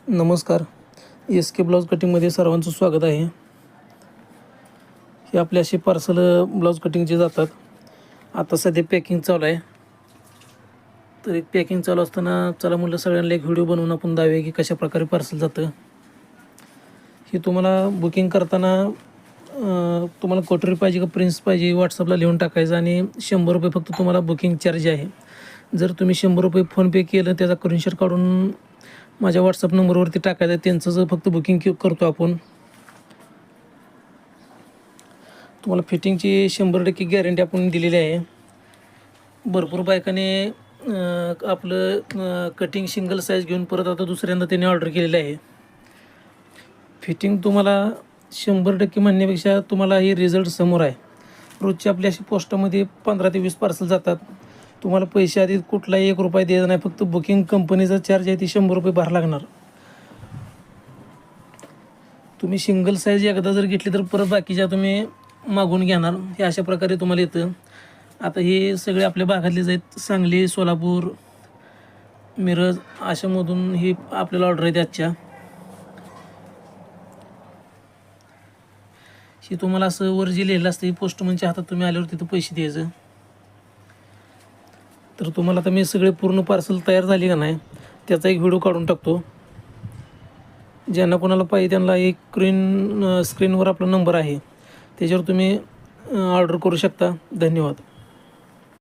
नमस्कार. SK blouse कटिंगमध्ये सर्वांचं स्वागत आहे. हे आपले असे पार्सल ब्लाऊज कटिंगचे जातात. आता सध्या पॅकिंग चालू आहे. तर एक पॅकिंग चालू असताना चला म्हटलं सगळ्यांना एक व्हिडिओ बनवून आपण दावे की कशा प्रकारे पार्सल जातं. हे तुम्हाला बुकिंग करताना तुम्हाला कोटरी पाहिजे का प्रिन्स पाहिजे WhatsAppला लिहून टाकायचं आणि ₹100 फक्त तुम्हाला बुकिंग चार्ज आहे. जर तुम्ही ₹100 फोनपे केलं त्याचा स्क्रीनशॉट काढून माझ्या WhatsApp नंबरवरती टाकायचं. त्यांचं जर फक्त बुकिंग करतो आपण. तुम्हाला फिटिंगची 100% गॅरंटी आपण दिलेली आहे. भरपूर बायकाने आपलं कटिंग सिंगल साईज घेऊन परत आता दुसऱ्यांदा त्यांनी ऑर्डर केलेलं आहे. फिटिंग तुम्हाला 100% म्हणण्यापेक्षा तुम्हाला हे रिझल्ट समोर आहे. रोजची आपली अशी पोस्टामध्ये 15 ते 20 पार्सल जातात. तुम्हाला पैसे आधी कुठलाही ₹1 द्यायचा नाही. फक्त बुकिंग कंपनीचा चार्ज आहे ती ₹100 भरावं लागणार. तुम्ही सिंगल साईज एकदा जर घेतली तर परत बाकीच्या तुम्ही मागून घेणार. हे अशा प्रकारे तुम्हाला येतं. आता हे सगळे आपल्या भागातलेच आहेत. सांगली, सोलापूर, मिरज अशामधून ही आपल्याला ऑर्डर आहेत आजच्या. ही तुम्हाला असं वर जे लिहिलं असतं पोस्टमनच्या हातात तुम्ही आल्यावर तिथं पैसे द्यायचं. तर तुम्हाला आता मी सगळे पूर्ण पार्सल तयार झाली का नाही त्याचा एक व्हिडिओ काढून टाकतो. ज्यांना कोणाला पाहिजे त्यांना एक स्क्रीनवर आपला नंबर आहे त्याच्यावर तुम्ही ऑर्डर करू शकता. धन्यवाद.